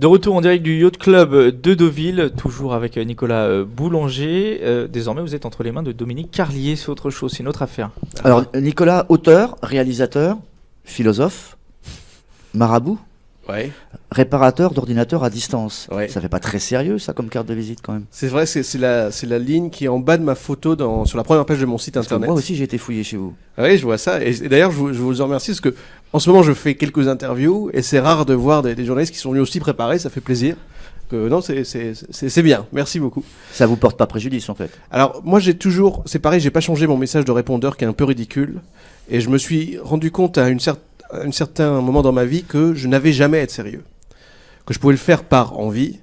De retour en direct du Yacht Club de Deauville, toujours avec Nicolas Boulanger. Désormais, vous êtes entre les mains de Dominique Carlier, c'est autre chose, c'est une autre affaire. Alors, Nicolas, auteur, réalisateur, philosophe, marabout, réparateur d'ordinateurs à distance. Ça fait pas très sérieux, ça, comme carte de visite, quand même. C'est vrai, c'est la ligne qui est en bas de ma photo sur la première page de mon site internet. Moi aussi, j'ai été fouillé chez vous. Oui, je vois ça. Et d'ailleurs, je vous en remercie parce que en ce moment, je fais quelques interviews et c'est rare de voir des journalistes qui sont venus aussi préparés. Ça fait plaisir. Non, c'est bien. Merci beaucoup. Ça vous porte pas préjudice, en fait? Alors, moi, c'est pareil, j'ai pas changé mon message de répondeur qui est un peu ridicule. Et je me suis rendu compte à un certain moment dans ma vie que je n'avais jamais à être sérieux. Que je pouvais le faire par envie,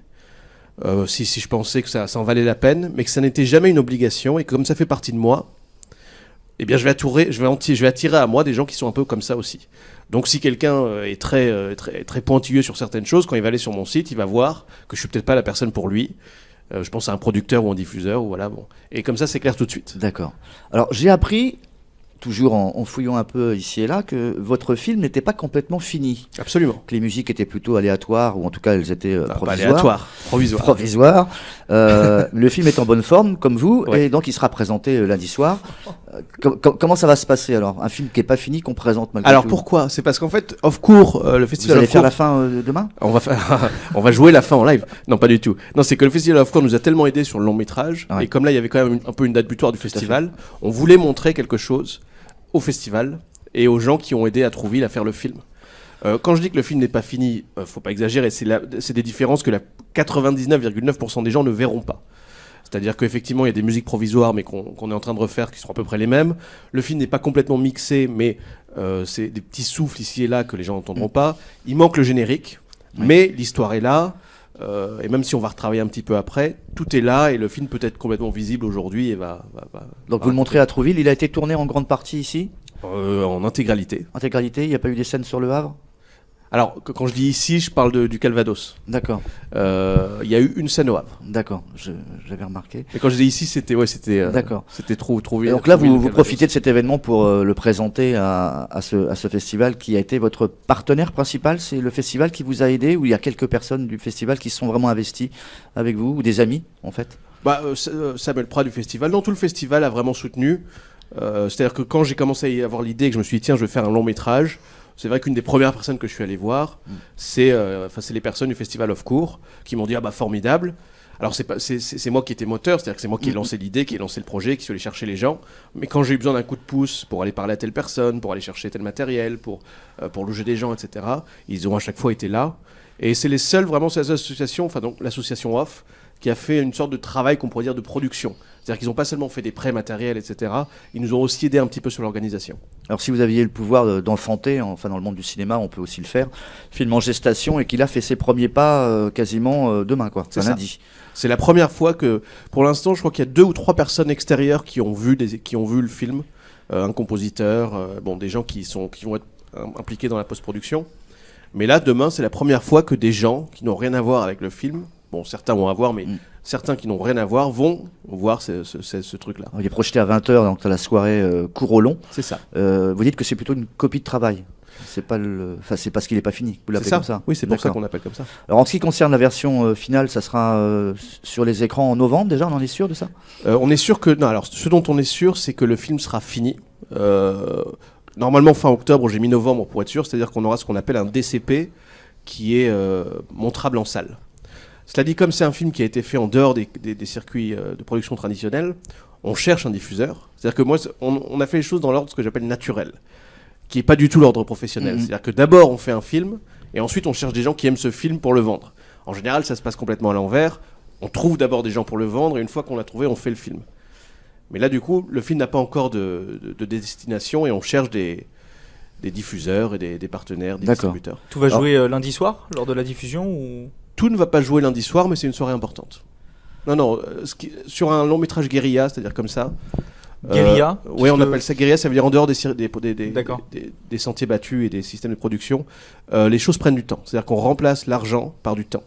si je pensais que ça en valait la peine, mais que ça n'était jamais une obligation et que comme ça fait partie de moi, eh bien je vais attirer à moi des gens qui sont un peu comme ça aussi. Donc si quelqu'un est très pointilleux sur certaines choses, quand il va aller sur mon site, il va voir que je suis peut-être pas la personne pour lui. Je pense à un producteur ou un diffuseur, ou voilà, bon. Et comme ça, c'est clair tout de suite. D'accord. Alors j'ai appris, toujours en fouillant un peu ici et là, que votre film n'était pas complètement fini. Absolument. Que les musiques étaient plutôt aléatoires, ou en tout cas elles étaient provisoires. Pas aléatoires, provisoires. Le film est en bonne forme, comme vous, et donc il sera présenté lundi soir. Comment ça va se passer alors? Un film qui n'est pas fini, qu'on présente malgré tout. Alors pourquoi? C'est parce qu'en fait, Off-Court, le festival Vous allez faire la fin demain? On va jouer la fin en live. Non, pas du tout. Non, c'est que le festival Off-Court nous a tellement aidé sur le long métrage, et comme là il y avait quand même un peu une date butoir du festival, on voulait montrer quelque chose au festival et aux gens qui ont aidé à Trouville à faire le film. Quand je dis que le film n'est pas fini, faut pas exagérer, c'est des différences que 99,9% des gens ne verront pas. C'est-à-dire qu'effectivement, il y a des musiques provisoires, mais qu'on est en train de refaire, qui sont à peu près les mêmes. Le film n'est pas complètement mixé, mais c'est des petits souffles ici et là que les gens n'entendront pas. Il manque le générique, mais l'histoire est là. Et même si on va retravailler un petit peu après, tout est là et le film peut être complètement visible aujourd'hui et Donc vous le montrez à Trouville, il a été tourné en grande partie ici? En intégralité. Intégralité, il n'y a pas eu des scènes sur le Havre? Alors, quand je dis ici, je parle du Calvados. D'accord. Il y a eu une scène au Havre. D'accord, j'avais remarqué. Et quand je dis ici, c'était d'accord. C'était trop vite. Donc là, vous profitez de cet événement pour le présenter à ce festival qui a été votre partenaire principal. C'est le festival qui vous a aidé, ou il y a quelques personnes du festival qui se sont vraiment investies avec vous, ou des amis en fait? Samuel Prat du festival. Non, tout le festival a vraiment soutenu. C'est-à-dire que quand j'ai commencé à y avoir l'idée et que je me suis dit tiens, je vais faire un long métrage, c'est vrai qu'une des premières personnes que je suis allé voir, c'est les personnes du festival Off-Court qui m'ont dit ah bah formidable. Alors c'est moi qui étais moteur, c'est-à-dire que c'est moi qui ai lancé l'idée, qui ai lancé le projet, qui suis allé chercher les gens. Mais quand j'ai eu besoin d'un coup de pouce pour aller parler à telle personne, pour aller chercher tel matériel, pour loger des gens, etc., ils ont à chaque fois été là. Et c'est les seuls, vraiment, c'est l'association, enfin donc l'association Off, qui a fait une sorte de travail qu'on pourrait dire de production. C'est-à-dire qu'ils n'ont pas seulement fait des prêts matériels, etc. Ils nous ont aussi aidé un petit peu sur l'organisation. Alors si vous aviez le pouvoir d'enfanter, enfin dans le monde du cinéma, on peut aussi le faire, film en gestation et qu'il a fait ses premiers pas quasiment demain, quoi. C'est lundi. C'est la première fois que, pour l'instant, je crois qu'il y a 2 ou 3 personnes extérieures qui ont vu le film. Un compositeur, des gens qui vont être impliqués dans la post-production. Mais là, demain, c'est la première fois que des gens qui n'ont rien à voir avec le film, bon, certains vont à voir, mais certains qui n'ont rien à voir vont voir ce truc-là. Il est projeté à 20h, donc à la soirée court au long. C'est ça. Vous dites que c'est plutôt une copie de travail. C'est pas c'est parce qu'il n'est pas fini. Vous l'appelez comme ça? Oui, c'est pour ça qu'on l'appelle comme ça. Alors en ce qui concerne la version finale, ça sera sur les écrans en novembre déjà, on en est sûr de ça? On est sûr que... Non, alors ce dont on est sûr, c'est que le film sera fini. Normalement fin octobre, j'ai mis novembre pour être sûr, c'est-à-dire qu'on aura ce qu'on appelle un DCP qui est montrable en salle. Cela dit, comme c'est un film qui a été fait en dehors des circuits de production traditionnels, on cherche un diffuseur. C'est-à-dire que moi, on a fait les choses dans l'ordre ce que j'appelle naturel, qui n'est pas du tout l'ordre professionnel. C'est-à-dire que d'abord on fait un film, et ensuite on cherche des gens qui aiment ce film pour le vendre. En général, ça se passe complètement à l'envers. On trouve d'abord des gens pour le vendre, et une fois qu'on l'a trouvé, on fait le film. Mais là, du coup, le film n'a pas encore de destination, et on cherche des diffuseurs et des partenaires, des distributeurs. Tout va jouer lundi soir, lors de la diffusion ou... Tout ne va pas jouer lundi soir, mais c'est une soirée importante. Non, sur un long métrage guérilla, c'est-à-dire comme ça. Guérilla Oui, on appelle ça guérilla, ça veut dire en dehors des sentiers battus et des systèmes de production. Les choses prennent du temps, c'est-à-dire qu'on remplace l'argent par du temps.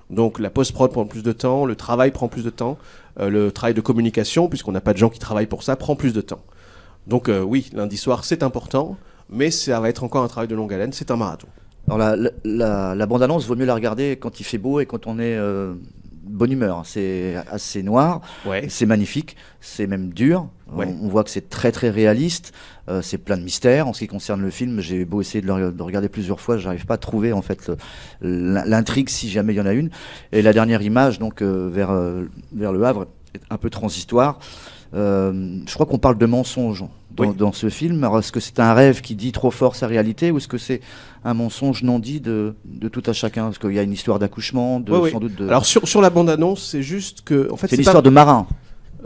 Donc la post-prod prend plus de temps, le travail prend plus de temps, le travail de communication, puisqu'on n'a pas de gens qui travaillent pour ça, prend plus de temps. Donc oui, lundi soir, c'est important, mais ça va être encore un travail de longue haleine, c'est un marathon. Alors la bande-annonce, vaut mieux la regarder quand il fait beau et quand on est bonne humeur. C'est assez noir, Ouais. c'est magnifique, c'est même dur. Ouais. On voit que c'est très très réaliste. C'est plein de mystères. En ce qui concerne le film, j'ai beau essayer de regarder plusieurs fois, j'arrive pas à trouver en fait l'intrigue si jamais il y en a une. Et la dernière image, donc vers le Havre, est un peu transitoire. Je crois qu'on parle de mensonge dans ce film. Alors, est-ce que c'est un rêve qui dit trop fort sa réalité ou est-ce que c'est un mensonge non dit de tout à chacun? Parce qu'il y a une histoire d'accouchement, sans doute de... Alors sur la bande-annonce, c'est juste que en fait c'est une pas- histoire de marin.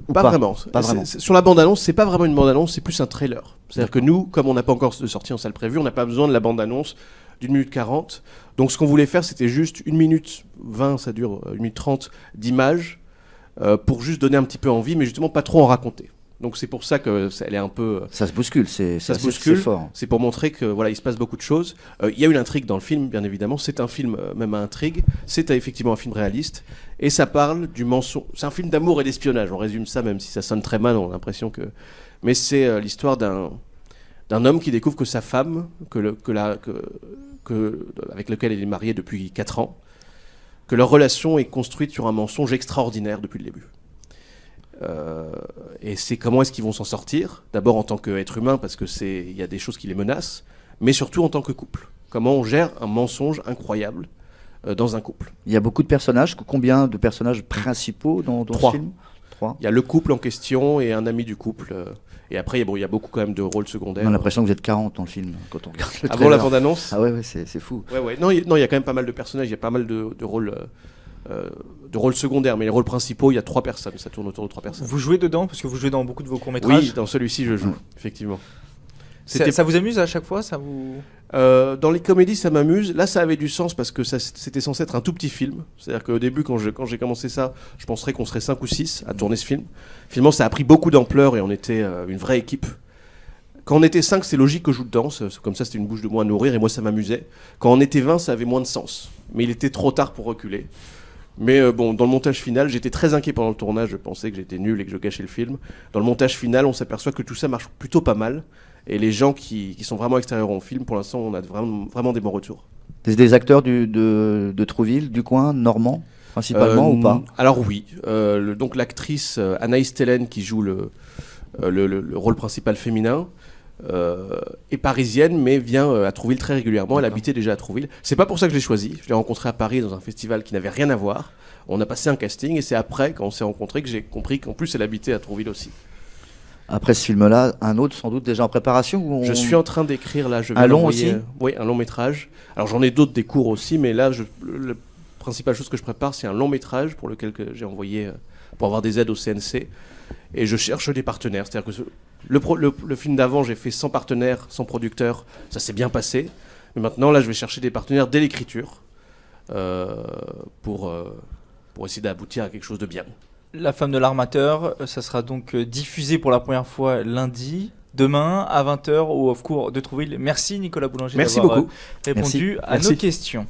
ou Pas vraiment. Pas vraiment. Sur la bande-annonce, c'est pas vraiment une bande-annonce, c'est plus un trailer. C'est-à-dire que nous, comme on n'a pas encore de sortie en salle prévue, on n'a pas besoin de la bande-annonce d'1 minute 40. Donc ce qu'on voulait faire, c'était juste 1 minute 20, ça dure 1 minute 30 d'images pour juste donner un petit peu envie, mais justement pas trop en raconter. Donc c'est pour ça que elle est un peu... Ça se bouscule, c'est Ça se bouscule. c'est fort. C'est pour montrer que voilà, il se passe beaucoup de choses. Il y a une intrigue dans le film, bien évidemment. C'est un film même à intrigue. C'est effectivement un film réaliste. Et ça parle du mensonge. C'est un film d'amour et d'espionnage. On résume ça, même si ça sonne très mal. On a l'impression que. Mais c'est l'histoire d'un homme qui découvre que sa femme, avec laquelle il est marié depuis 4 ans, que leur relation est construite sur un mensonge extraordinaire depuis le début. Et c'est comment est-ce qu'ils vont s'en sortir. D'abord en tant qu'être humain, parce que il y a des choses qui les menacent, mais surtout en tant que couple. Comment on gère un mensonge incroyable dans un couple. Il y a beaucoup de personnages. Combien de personnages principaux dans 3. ce film 3. Il y a le couple en question et un ami du couple. Et après, il y a beaucoup quand même de rôles On secondaires. a l'impression que vous êtes 40 dans le film quand on regarde le Avant la trailer. bande-annonce. Ah ouais, c'est fou. Ouais. Non, il y a quand même pas mal de personnages. Il y a pas mal de rôles. De rôles secondaires, mais les rôles principaux, il y a 3 personnes, ça tourne autour de 3 personnes. Vous jouez dedans parce que vous jouez dans beaucoup de vos courts-métrages. Oui, dans celui-ci, je joue, effectivement. Ça vous amuse à chaque fois, ça vous... Dans les comédies, ça m'amuse. Là, ça avait du sens parce que c'était censé être un tout petit film. C'est-à-dire qu'au début, quand j'ai commencé ça, je penserais qu'on serait 5 ou 6 à tourner ce film. Finalement, ça a pris beaucoup d'ampleur et on était une vraie équipe. Quand on était 5, c'est logique que je joue dedans. Comme ça, c'était une bouche de moi à nourrir et moi, ça m'amusait. Quand on était 20, ça avait moins de sens. Mais il était trop tard pour reculer. Mais bon, dans le montage final, j'étais très inquiet pendant le tournage. Je pensais que j'étais nul et que je gâchais le film. Dans le montage final, on s'aperçoit que tout ça marche plutôt pas mal. Et les gens qui sont vraiment extérieurs au film, pour l'instant, on a vraiment des bons retours. Des acteurs de Trouville, du coin, normand, principalement ou pas? Alors oui. Donc l'actrice Anaïs Tellen qui joue le rôle principal féminin est parisienne, mais vient à Trouville très régulièrement. Elle habitait déjà à Trouville. C'est pas pour ça que je l'ai choisie. Je l'ai rencontrée à Paris dans un festival qui n'avait rien à voir. On a passé un casting et c'est après, quand on s'est rencontrés, que j'ai compris qu'en plus elle habitait à Trouville aussi. Après ce film-là, un autre sans doute déjà en préparation ou Je suis en train d'écrire là. Je vais Un long l'envoyer, aussi oui, un long métrage. Alors j'en ai d'autres, des courts aussi, mais là, la principale chose que je prépare, c'est un long métrage pour lequel j'ai envoyé pour avoir des aides au CNC. Et je cherche des partenaires. C'est-à-dire que le film d'avant, j'ai fait sans partenaire, sans producteur. Ça s'est bien passé. Mais maintenant, là, je vais chercher des partenaires dès l'écriture pour essayer d'aboutir à quelque chose de bien. La femme de l'armateur, ça sera donc diffusé pour la première fois lundi, demain à 20h au Off-Cours de Trouville. Merci Nicolas Boulanger Merci d'avoir beaucoup. répondu à Merci. nos questions.